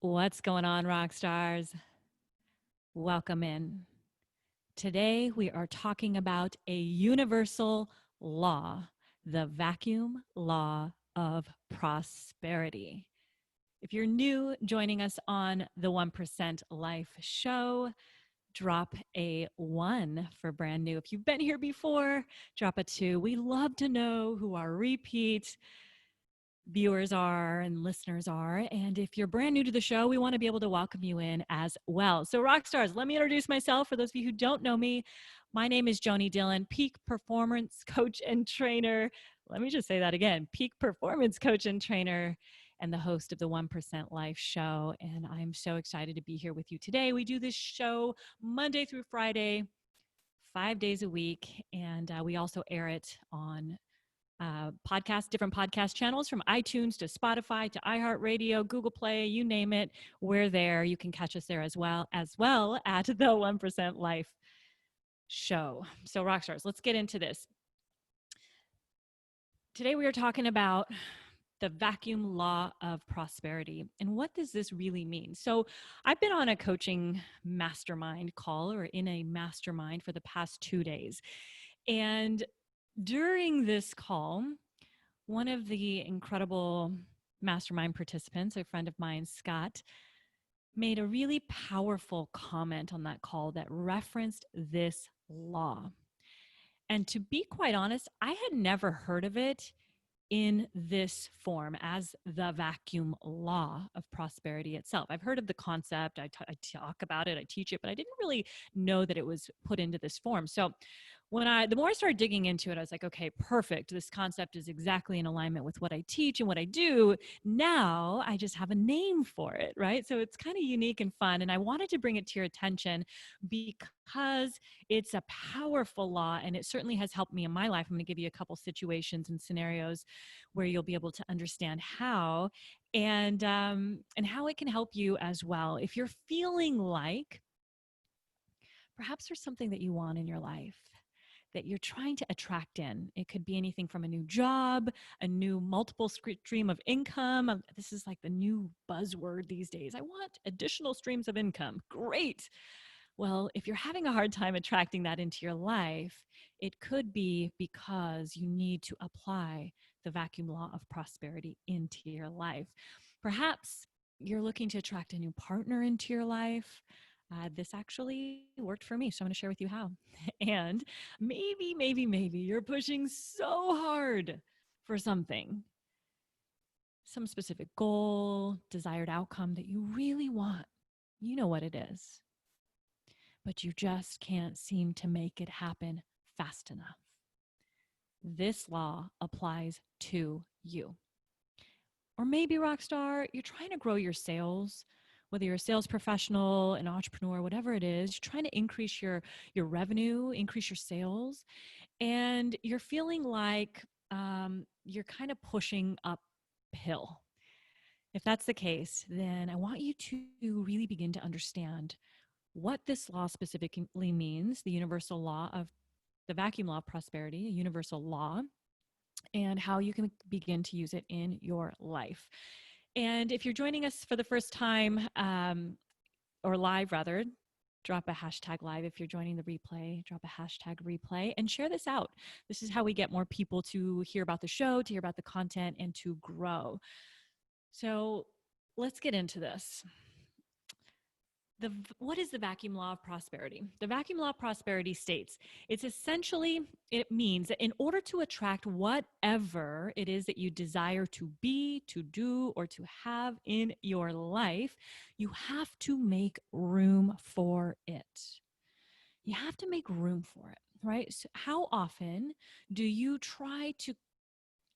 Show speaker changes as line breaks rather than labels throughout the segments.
What's going on, rock stars? Welcome in. Today, we are talking about a universal law, the vacuum law of prosperity. If you're new joining us on the 1% Life show, drop a 1 for brand new. If you've been here before, drop a 2. We love to know who our repeat viewers are and listeners are. And if you're brand new to the show, we want to be able to welcome you in as well. So rock stars, let me introduce myself. For those of you who don't know me, my name is JoanieDhillon, peak performance coach and trainer. Let me just say that again, peak performance coach and trainer, and the host of the 1% Life show. And I'm so excited to be here with you today. We do this show Monday through Friday, 5 days a week. And we also air it on different podcast channels from iTunes to Spotify to iHeartRadio, Google Play, you name it. We're there. You can catch us there as well at the 1% Life show. So rockstars, let's get into this. Today we are talking about the vacuum law of prosperity. And what does this really mean? So I've been on a coaching mastermind call or in a mastermind for the past 2 days. And during this call, one of the incredible mastermind participants, a friend of mine, Scott, made a really powerful comment on that call that referenced this law. And to be quite honest, I had never heard of it in this form as the vacuum law of prosperity itself. I've heard of the concept, I talk about it, I teach it, but I didn't really know that it was put into this form. So the more I started digging into it, I was like, okay, perfect. This concept is exactly in alignment with what I teach and what I do. Now I just have a name for it, right? So it's kind of unique and fun. And I wanted to bring it to your attention because it's a powerful law and it certainly has helped me in my life. I'm going to give you a couple situations and scenarios where you'll be able to understand how and how it can help you as well. If you're feeling like perhaps there's something that you want in your life that you're trying to attract in. It could be anything from a new job, a new multiple stream of income. This is like the new buzzword these days. I want additional streams of income. Great. Well, if you're having a hard time attracting that into your life, it could be because you need to apply the vacuum law of prosperity into your life. Perhaps you're looking to attract a new partner into your life. This actually worked for me, so I'm going to share with you how. And maybe you're pushing so hard for something, some specific goal, desired outcome that you really want. You know what it is, but you just can't seem to make it happen fast enough. This law applies to you. Or maybe, rockstar, you're trying to grow your sales, whether you're a sales professional, an entrepreneur, whatever it is, you're trying to increase your revenue, increase your sales, and you're feeling like you're kind of pushing uphill. If that's the case, then I want you to really begin to understand what this law specifically means, the universal law of the vacuum law of prosperity, a universal law, and how you can begin to use it in your life. And if you're joining us for the first time, or live rather, drop a hashtag live. If you're joining the replay, drop a hashtag replay and share this out. This is how we get more people to hear about the show, to hear about the content, and to grow. So let's get into this. What is the vacuum law of prosperity? The vacuum law of prosperity states it means that in order to attract whatever it is that you desire to be, to do, or to have in your life, you have to make room for it. You have to make room for it, right? So how often do you try to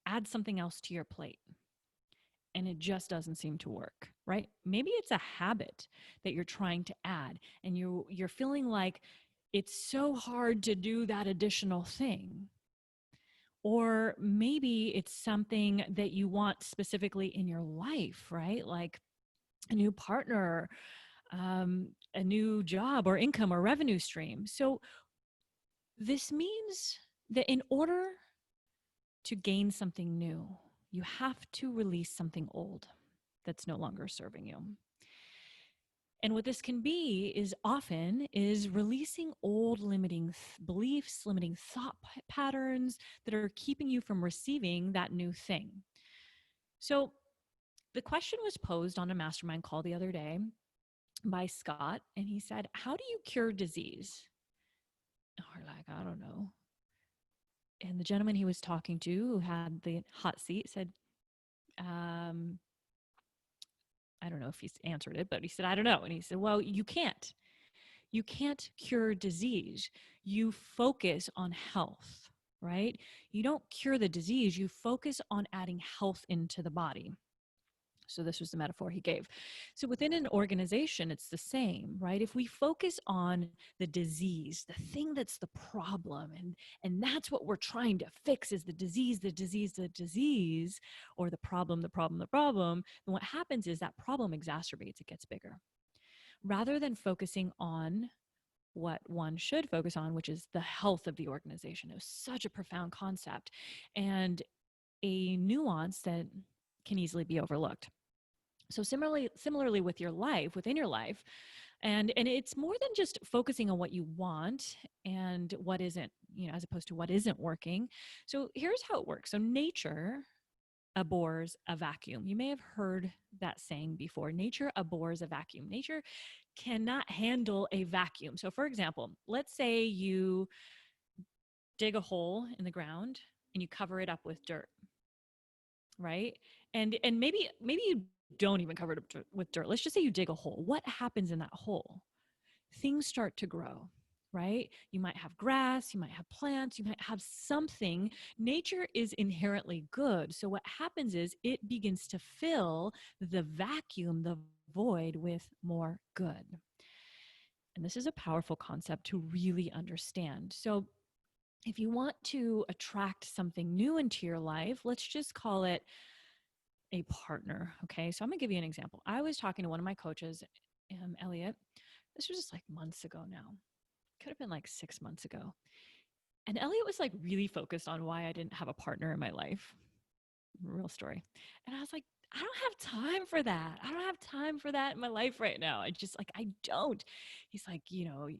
add something else to your plate and it just doesn't seem to work, right? Maybe it's a habit that you're trying to add and you're feeling like it's so hard to do that additional thing. Or maybe it's something that you want specifically in your life, right? Like a new partner, a new job or income or revenue stream. So this means that in order to gain something new, you have to release something old that's no longer serving you. And what this can be is often is releasing old limiting beliefs, limiting thought patterns that are keeping you from receiving that new thing. So the question was posed on a mastermind call the other day by Scott, and he said, "How do you cure disease?" And we're like, "I don't know." And the gentleman he was talking to, who had the hot seat, said, I don't know if he's answered it, but he said, "I don't know." And he said, "Well, you can't. You can't cure disease. You focus on health, right? You don't cure the disease. You focus on adding health into the body." So this was the metaphor he gave. So within an organization, it's the same, right? If we focus on the disease, the thing that's the problem, and that's what we're trying to fix is the disease, the disease, the disease, or the problem, the problem, the problem, then what happens is that problem exacerbates, it gets bigger. Rather than focusing on what one should focus on, which is the health of the organization. It was such a profound concept and a nuance that can easily be overlooked. So similarly with your life, within your life, and it's more than just focusing on what you want and what isn't, as opposed to what isn't working. So here's how it works. So nature abhors a vacuum. You may have heard that saying before. Nature abhors a vacuum. Nature cannot handle a vacuum. So for example, let's say you dig a hole in the ground and you cover it up with dirt, right? And maybe you don't even cover it up with dirt. Let's just say you dig a hole. What happens in that hole? Things start to grow, right? You might have grass, you might have plants, you might have something. Nature is inherently good. So what happens is it begins to fill the vacuum, the void, with more good. And this is a powerful concept to really understand. So if you want to attract something new into your life, let's just call it a partner. Okay. So I'm going to give you an example. I was talking to one of my coaches, Elliot. This was just like months ago now. Could have been like 6 months ago. And Elliot was like really focused on why I didn't have a partner in my life. Real story. And I was like, I don't have time for that. I don't have time for that in my life right now. I don't. He's like, you're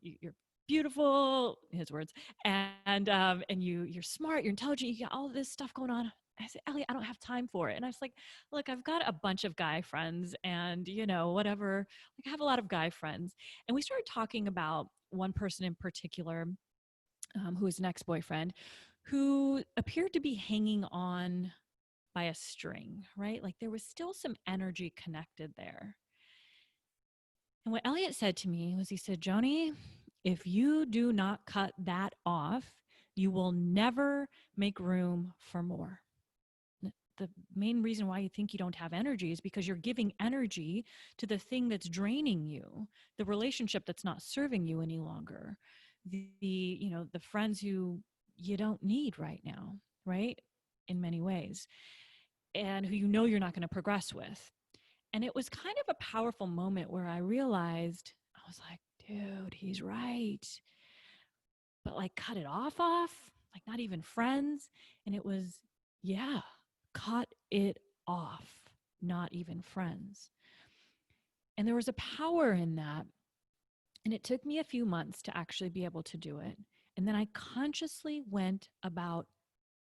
beautiful, his words, and you're smart, you're intelligent, you got all this stuff going on. I said, Elliot, I don't have time for it. And I was like, look, I've got a bunch of guy friends and, whatever. Like I have a lot of guy friends. And we started talking about one person in particular, who was an ex-boyfriend, who appeared to be hanging on by a string, right? Like there was still some energy connected there. And what Elliot said to me was, he said, Joanie, if you do not cut that off, you will never make room for more. The main reason why you think you don't have energy is because you're giving energy to the thing that's draining you, the relationship that's not serving you any longer, the friends who you don't need right now, right? In many ways, and who you're not going to progress with. And it was kind of a powerful moment where I realized, I was like, dude, he's right. But like cut it off, like not even friends. And it was, yeah, cut it off, not even friends. And there was a power in that. And it took me a few months to actually be able to do it. And then I consciously went about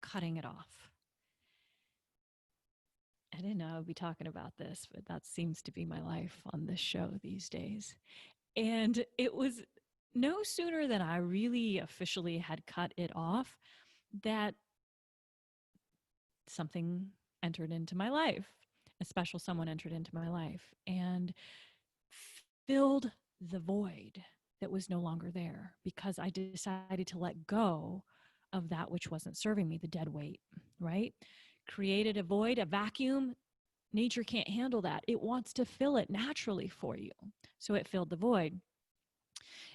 cutting it off. I didn't know I'd be talking about this, but that seems to be my life on this show these days. And it was no sooner than I really officially had cut it off that something entered into my life. A special someone entered into my life and filled the void that was no longer there because I decided to let go of that which wasn't serving me, the dead weight, right? Created a void, a vacuum. Nature can't handle that. It wants to fill it naturally for you. So it filled the void.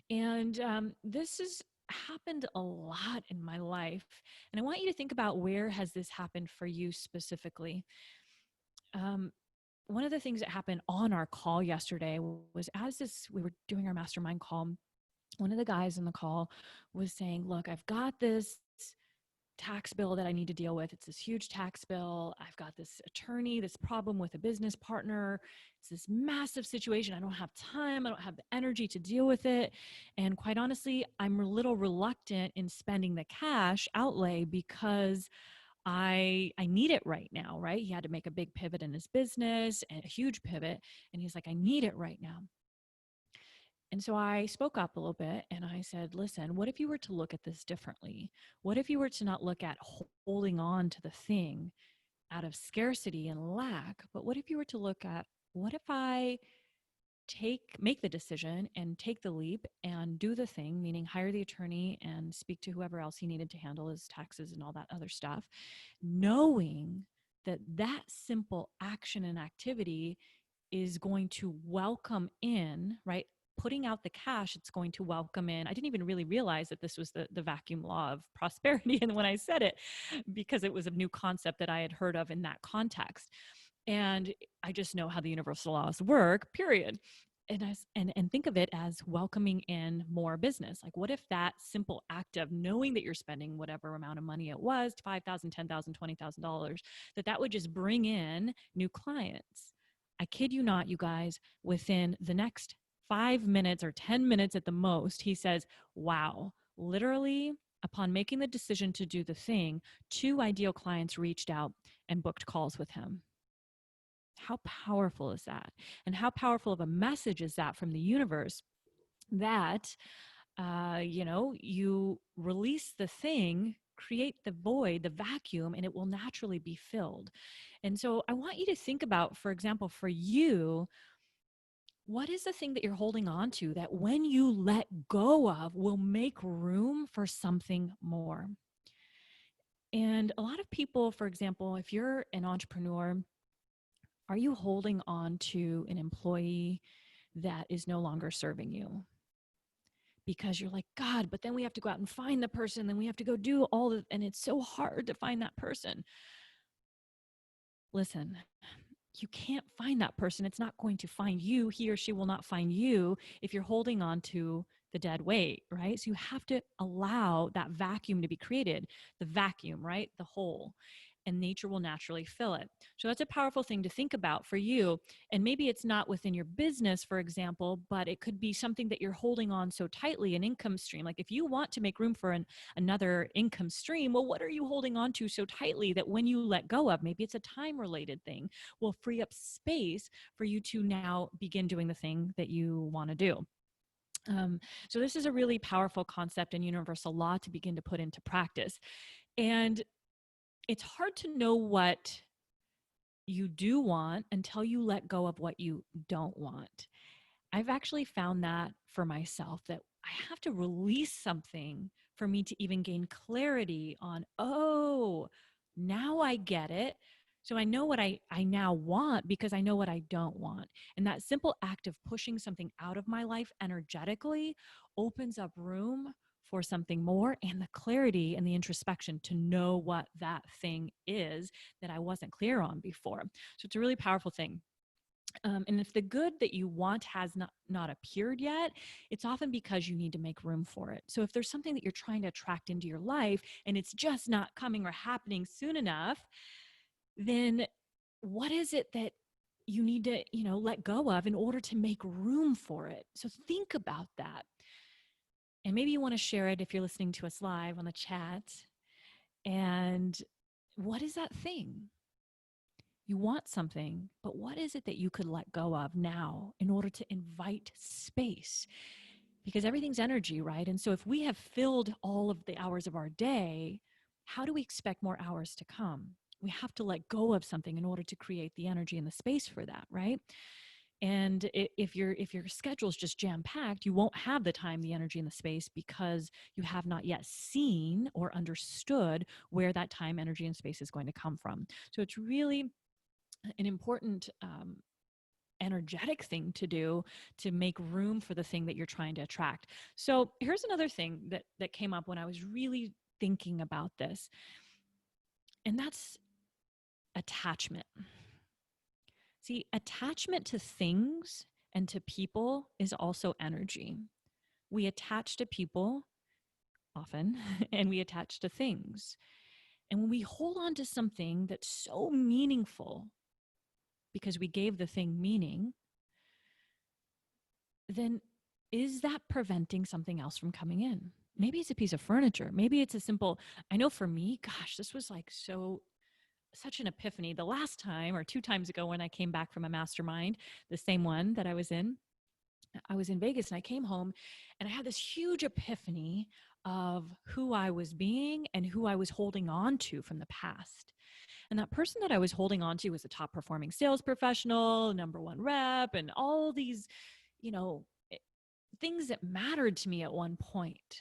And this has happened a lot in my life. And I want you to think about, where has this happened for you specifically? One of the things that happened on our call yesterday was, we were doing our mastermind call, one of the guys in the call was saying, look, I've got this tax bill that I need to deal with. It's this huge tax bill. I've got this attorney, this problem with a business partner. It's this massive situation. I don't have time. I don't have the energy to deal with it. And quite honestly, I'm a little reluctant in spending the cash outlay because I need it right now, right? He had to make a big pivot in his business, a huge pivot. And he's like, I need it right now. And so I spoke up a little bit and I said, listen, what if you were to look at this differently? What if you were to not look at holding on to the thing out of scarcity and lack, but what if you were to look at, what if I make the decision and take the leap and do the thing, meaning hire the attorney and speak to whoever else he needed to handle his taxes and all that other stuff, knowing that that simple action and activity is going to welcome in, right? Putting out the cash, it's going to welcome in. I didn't even really realize that this was the vacuum law of prosperity. And when I said it, because it was a new concept that I had heard of in that context. And I just know how the universal laws work, period. And think of it as welcoming in more business. Like, what if that simple act of knowing that you're spending whatever amount of money it was, $5,000, $10,000, $20,000, that would just bring in new clients? I kid you not, you guys, within the next 5 minutes or 10 minutes at the most, he says, wow, literally, upon making the decision to do the thing, 2 ideal clients reached out and booked calls with him. How powerful is that? And how powerful of a message is that from the universe that, you release the thing, create the void, the vacuum, and it will naturally be filled. And so I want you to think about, for example, for you, what is the thing that you're holding on to that when you let go of will make room for something more? And a lot of people, for example, if you're an entrepreneur, are you holding on to an employee that is no longer serving you? Because you're like, God, but then we have to go out and find the person, then we have to go do all the, and it's so hard to find that person. Listen, you can't find that person. It's not going to find you. He or she will not find you if you're holding on to the dead weight, right? So you have to allow that vacuum to be created, the vacuum, right? The hole. And nature will naturally fill it. So that's a powerful thing to think about for you. And maybe it's not within your business, for example, but it could be something that you're holding on so tightly, an income stream. Like if you want to make room for another income stream, well, what are you holding on to so tightly that when you let go of, maybe it's a time-related thing, will free up space for you to now begin doing the thing that you want to do. So this is a really powerful concept and universal law to begin to put into practice. And it's hard to know what you do want until you let go of what you don't want. I've actually found that for myself, that I have to release something for me to even gain clarity on, oh, now I get it. So I know what I now want because I know what I don't want. And that simple act of pushing something out of my life energetically opens up room for something more and the clarity and the introspection to know what that thing is that I wasn't clear on before. So it's a really powerful thing. And if the good that you want has not appeared yet, it's often because you need to make room for it. So if there's something that you're trying to attract into your life and it's just not coming or happening soon enough, then what is it that you need to, let go of in order to make room for it? So think about that. And maybe you want to share it if you're listening to us live on the chat. And what is that thing? You want something, but what is it that you could let go of now in order to invite space? Because everything's energy, right? And so if we have filled all of the hours of our day, how do we expect more hours to come? We have to let go of something in order to create the energy and the space for that, right? And if your schedule is just jam-packed, you won't have the time, the energy, and the space because you have not yet seen or understood where that time, energy, and space is going to come from. So it's really an important energetic thing to do to make room for the thing that you're trying to attract. So here's another thing that came up when I was really thinking about this, and that's attachment. See, attachment to things and to people is also energy. We attach to people often, and we attach to things. And when we hold on to something that's so meaningful because we gave the thing meaning, then is that preventing something else from coming in? Maybe it's a piece of furniture. Maybe it's a simple, I know for me, gosh, this was like such an epiphany. The last time or 2 times ago when I came back from a mastermind, the same one that I was in Vegas and I came home and I had this huge epiphany of who I was being and who I was holding on to from the past. And that person that I was holding on to was a top performing sales professional, number one rep, and all these, you know, things that mattered to me at one point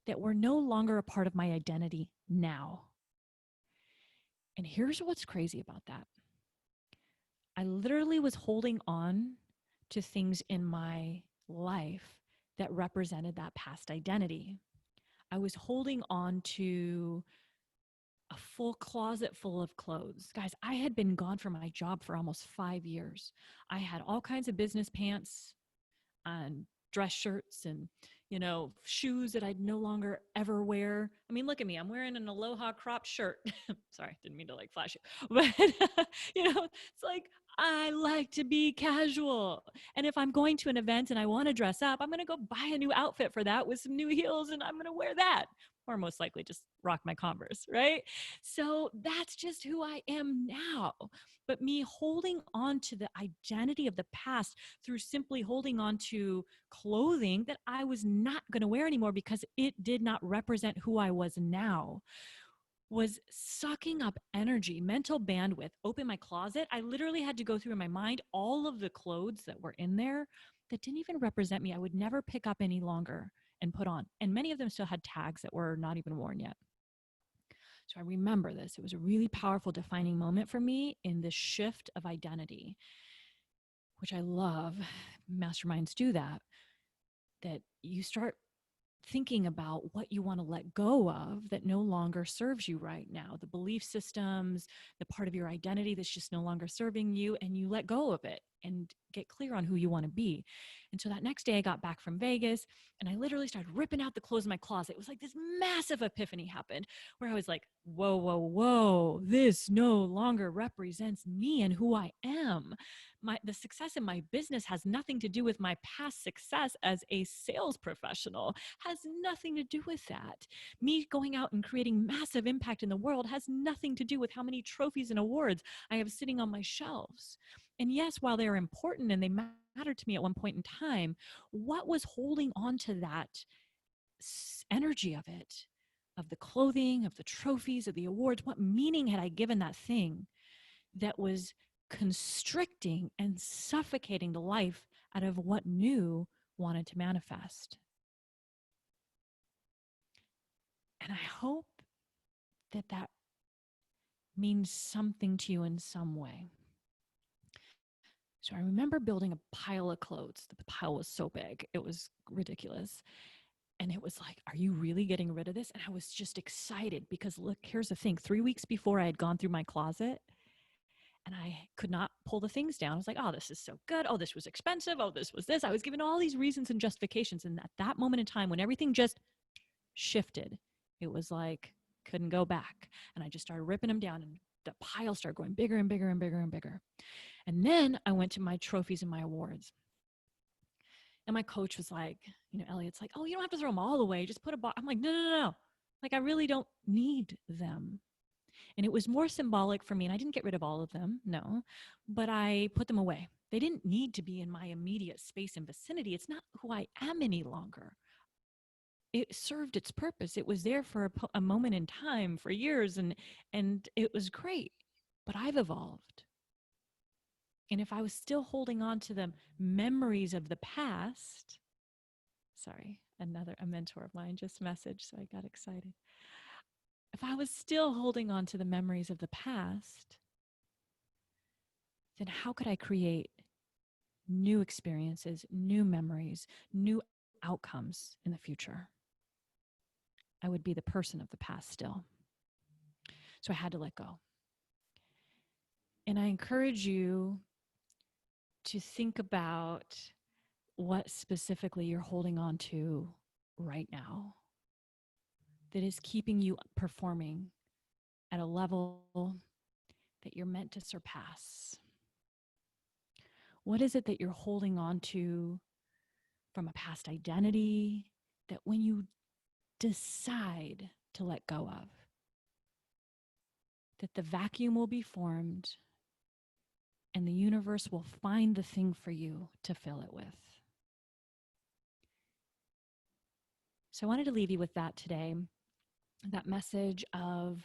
that were no longer a part of my identity now. And here's what's crazy about that. I literally was holding on to things in my life that represented that past identity. I was holding on to a full closet full of clothes. Guys, I had been gone from my job for almost 5 years. I had all kinds of business pants and dress shirts and, shoes that I'd no longer ever wear. I mean, look at me. I'm wearing an Aloha cropped shirt. Sorry, didn't mean to flash you. But, it's like, I like to be casual. And if I'm going to an event and I want to dress up, I'm going to go buy a new outfit for that with some new heels and I'm going to wear that. Or most likely just rock my Converse, right? So that's just who I am now. But me holding on to the identity of the past through simply holding on to clothing that I was not going to wear anymore because it did not represent who I was now was sucking up energy, mental bandwidth. Open my closet. I literally had to go through in my mind all of the clothes that were in there that didn't even represent me. I would never pick up any longer and put on. And many of them still had tags that were not even worn yet. So I remember this. It was a really powerful defining moment for me in this shift of identity, which I love. Masterminds do that you start thinking about what you want to let go of that no longer serves you right now, the belief systems, the part of your identity that's just no longer serving you, and you let go of it and get clear on who you want to be. And so that next day I got back from Vegas and I literally started ripping out the clothes in my closet. It was like this massive epiphany happened where I was like, whoa, whoa, whoa, this no longer represents me and who I am. The success in my business has nothing to do with my past success as a sales professional, has nothing to do with that. Me going out and creating massive impact in the world has nothing to do with how many trophies and awards I have sitting on my shelves. And yes, while they're important and they mattered to me at one point in time, what was holding on to that energy of it, of the clothing, of the trophies, of the awards? What meaning had I given that thing that was constricting and suffocating the life out of what new wanted to manifest? And I hope that means something to you in some way. So I remember building a pile of clothes. The pile was so big. It was ridiculous. And it was like, are you really getting rid of this? And I was just excited because look, here's the thing. 3 weeks before I had gone through my closet and I could not pull the things down. I was like, oh, this is so good. Oh, this was expensive. Oh, this was this. I was given all these reasons and justifications. And at that moment in time, when everything just shifted, it was like, couldn't go back. And I just started ripping them down and the pile started going bigger and bigger and bigger and bigger. And then I went to my trophies and my awards. And my coach was like, Elliot's like, oh, you don't have to throw them all away. Just put a box. I'm like, no. Like, I really don't need them. And it was more symbolic for me. And I didn't get rid of all of them, no, but I put them away. They didn't need to be in my immediate space and vicinity. It's not who I am any longer. It served its purpose. It was there for a moment in time for years, and it was great. But I've evolved. And if I was still holding on to the memories of the past, sorry, a mentor of mine just messaged, so I got excited. If I was still holding on to the memories of the past, then how could I create new experiences, new memories, new outcomes in the future? I would be the person of the past still. So I had to let go. And I encourage you to think about what specifically you're holding on to right now that is keeping you performing at a level that you're meant to surpass? What is it that you're holding on to from a past identity that when you decide to let go of, that the vacuum will be formed and the universe will find the thing for you to fill it with? So I wanted to leave you with that today, that message of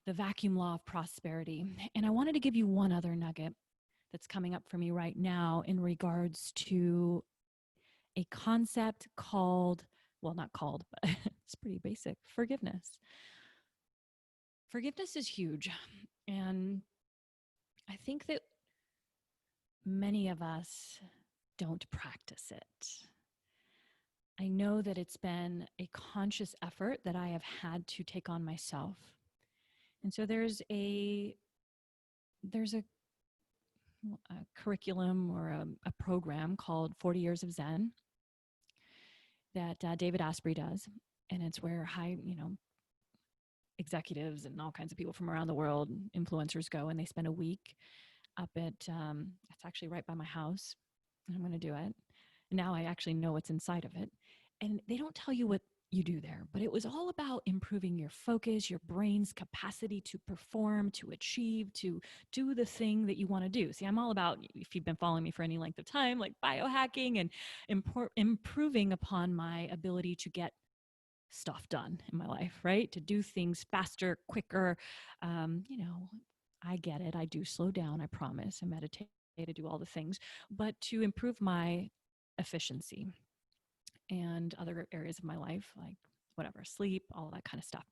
the vacuum law of prosperity. And I wanted to give you one other nugget that's coming up for me right now in regards to a concept called, well, not called, but it's pretty basic, forgiveness. Forgiveness is huge. And I think that many of us don't practice it. I know that it's been a conscious effort that I have had to take on myself. And so there's a curriculum or a program called 40 Years of Zen that David Asprey does. And it's where high, executives and all kinds of people from around the world, influencers, go, and they spend a week up at, it's actually right by my house. I'm going to do it. Now I actually know what's inside of it. And they don't tell you what you do there, but it was all about improving your focus, your brain's capacity to perform, to achieve, to do the thing that you want to do. See, I'm all about, if you've been following me for any length of time, like biohacking and improving upon my ability to get stuff done in my life, right? To do things faster, quicker. I get it. I do slow down, I promise. I meditate, to do all the things, but to improve my efficiency and other areas of my life, like whatever, sleep, all that kind of stuff.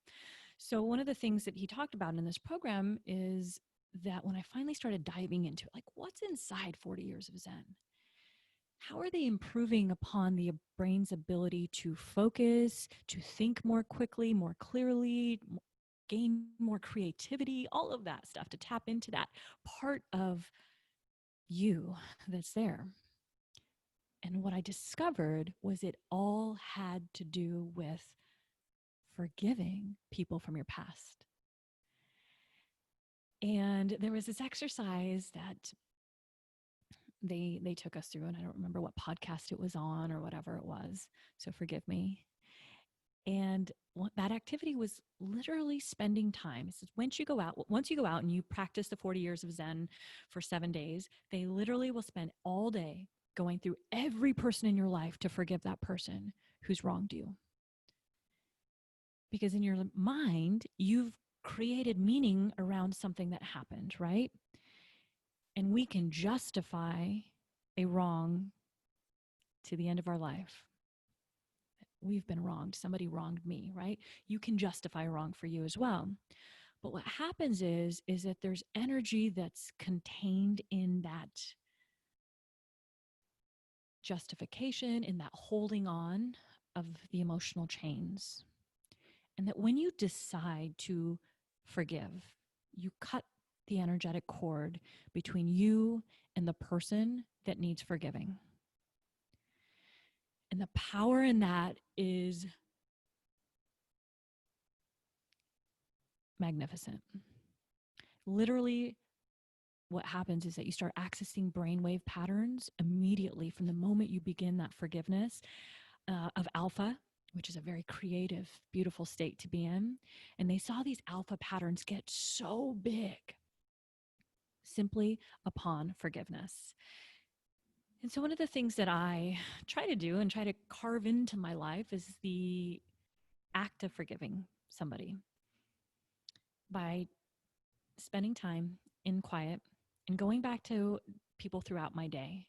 So one of the things that he talked about in this program is that when I finally started diving into it, like what's inside 40 Years of Zen? How are they improving upon the brain's ability to focus, to think more quickly, more clearly, gain more creativity, all of that stuff, to tap into that part of you that's there? And what I discovered was it all had to do with forgiving people from your past. And there was this exercise that they took us through, and I don't remember what podcast it was on or whatever it was, so forgive me. And that activity was literally spending time. It says once you go out and you practice the 40 Years of Zen for 7 days, they literally will spend all day going through every person in your life to forgive that person who's wronged you. Because in your mind, you've created meaning around something that happened, right? And we can justify a wrong to the end of our life. We've been wronged. Somebody wronged me, right? You can justify a wrong for you as well. But what happens is that there's energy that's contained in that justification, in that holding on of the emotional chains. And that when you decide to forgive, you cut the energetic cord between you and the person that needs forgiving. And the power in that is magnificent. Literally, what happens is that you start accessing brainwave patterns immediately from the moment you begin that forgiveness of alpha, which is a very creative, beautiful state to be in. And they saw these alpha patterns get so big simply upon forgiveness. And so one of the things that I try to do and try to carve into my life is the act of forgiving somebody by spending time in quiet and going back to people throughout my day.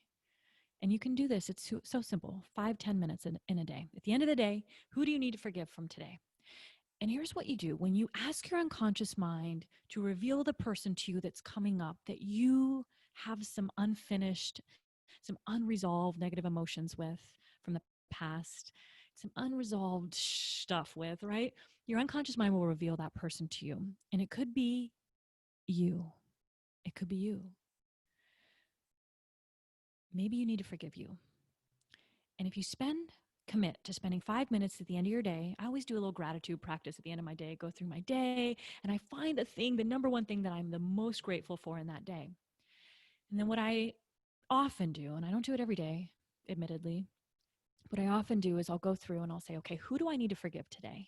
And you can do this. It's so simple, 5-10 minutes in a day. At the end of the day, who do you need to forgive from today? And here's what you do. When you ask your unconscious mind to reveal the person to you that's coming up that you have some unfinished, some unresolved negative emotions with from the past, some unresolved stuff with, right? Your unconscious mind will reveal that person to you. And it could be you. It could be you. Maybe you need to forgive you. And if you spend commit to spending 5 minutes at the end of your day. I always do a little gratitude practice at the end of my day, go through my day, and I find the number one thing that I'm the most grateful for in that day. And then what I often do, and I don't do it every day, admittedly, what I often do is I'll go through and I'll say, okay, who do I need to forgive today?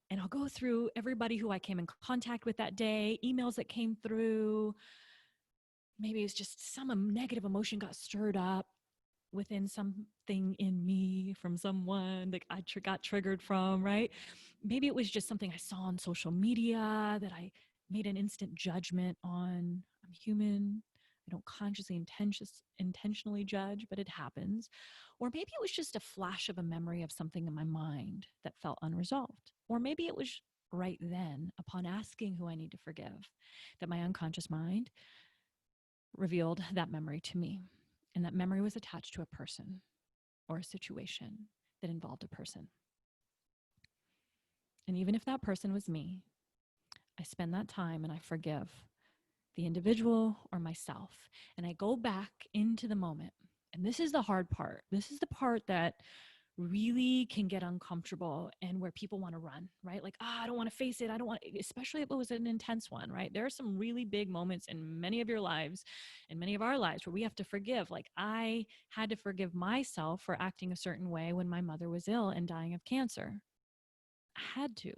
And I'll go through everybody who I came in contact with that day, emails that came through. Maybe it's just some negative emotion got stirred up within something in me from someone that I got triggered from, right? Maybe it was just something I saw on social media that I made an instant judgment on. I'm human. I don't consciously intentionally judge, but it happens. Or maybe it was just a flash of a memory of something in my mind that felt unresolved. Or maybe it was right then, upon asking who I need to forgive, that my unconscious mind revealed that memory to me. And that memory was attached to a person or a situation that involved a person. And even if that person was me, I spend that time and I forgive the individual or myself. And I go back into the moment. And this is the hard part. This is the part that really can get uncomfortable and where people want to run, right? Like, I don't want to face it. I don't want, especially if it was an intense one, right? There are some really big moments in many of your lives and many of our lives where we have to forgive. Like, I had to forgive myself for acting a certain way when my mother was ill and dying of cancer. I had to.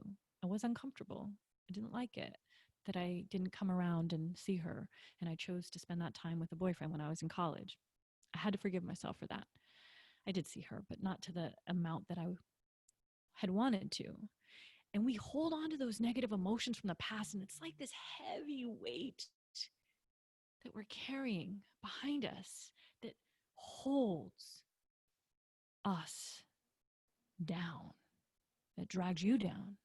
I was uncomfortable. I didn't like it that I didn't come around and see her. And I chose to spend that time with a boyfriend when I was in college. I had to forgive myself for that. I did see her, but not to the amount that I had wanted to. And we hold on to those negative emotions from the past, and it's like this heavy weight that we're carrying behind us that holds us down, that drags you down.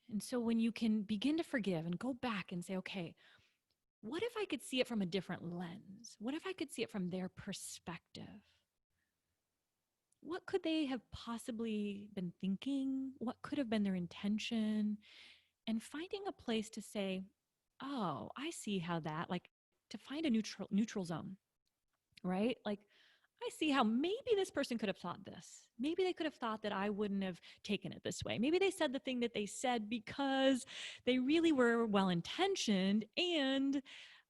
And so when you can begin to forgive and go back and say, okay, what if I could see it from a different lens? What if I could see it from their perspective? What could they have possibly been thinking? What could have been their intention? And finding a place to say, oh, I see how that, like to find a neutral zone, right? Like, I see how maybe this person could have thought this. Maybe they could have thought that I wouldn't have taken it this way. Maybe they said the thing that they said because they really were well-intentioned and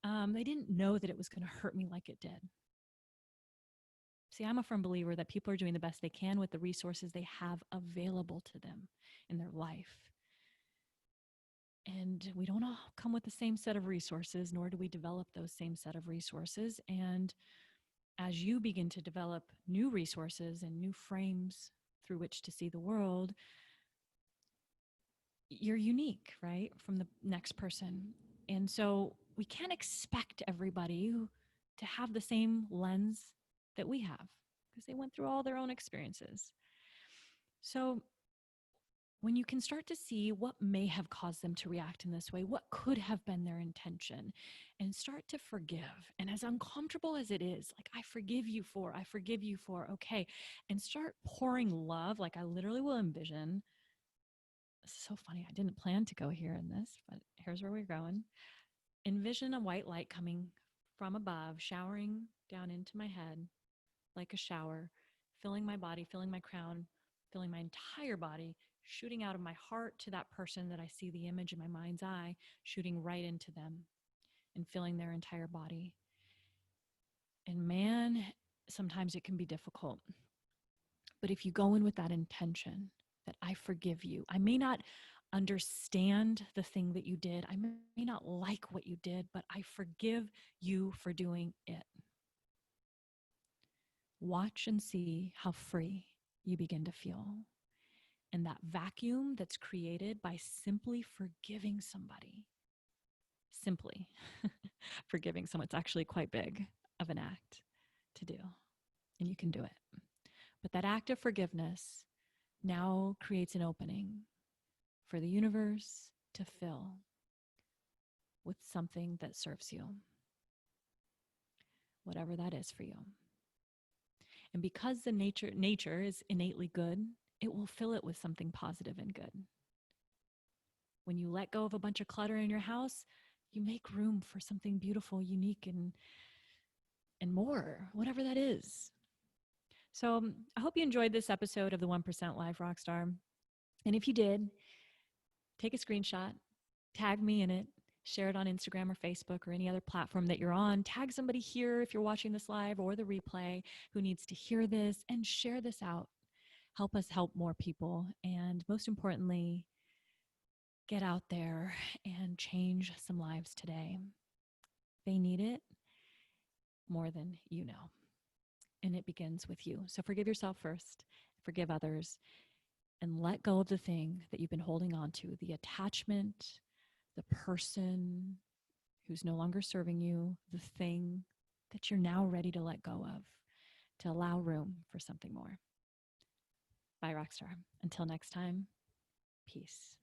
they didn't know that it was going to hurt me like it did. See, I'm a firm believer that people are doing the best they can with the resources they have available to them in their life. And we don't all come with the same set of resources, nor do we develop those same set of resources. And as you begin to develop new resources and new frames through which to see the world, you're unique, right, from the next person. And so we can't expect everybody to have the same lens that we have because they went through all their own experiences. So when you can start to see what may have caused them to react in this way, what could have been their intention, and start to forgive. And as uncomfortable as it is, like, I forgive you for, okay, and start pouring love. Like, I literally will envision, this is so funny, I didn't plan to go here in this, but here's where we're going. Envision a white light coming from above, showering down into my head like a shower, filling my body, filling my crown, filling my entire body, shooting out of my heart to that person that I see the image in my mind's eye, shooting right into them and filling their entire body. And man, sometimes it can be difficult. But if you go in with that intention that I forgive you, I may not understand the thing that you did, I may not like what you did, but I forgive you for doing it. Watch and see how free you begin to feel. And that vacuum that's created by simply forgiving somebody. Simply forgiving someone. It's actually quite big of an act to do. And you can do it. But that act of forgiveness now creates an opening for the universe to fill with something that serves you. Whatever that is for you. And because the nature is innately good, it will fill it with something positive and good. When you let go of a bunch of clutter in your house, you make room for something beautiful, unique, and more, whatever that is. So I hope you enjoyed this episode of the 1% Life Rockstar. And if you did, take a screenshot, tag me in it, share it on Instagram or Facebook or any other platform that you're on. Tag somebody here if you're watching this live or the replay who needs to hear this, and share this out. Help us help more people. And most importantly, get out there and change some lives today. They need it more than you know. And it begins with you. So forgive yourself first, forgive others, and let go of the thing that you've been holding on to, the attachment, the person who's no longer serving you, the thing that you're now ready to let go of, to allow room for something more. Bye, Rockstar. Until next time, peace.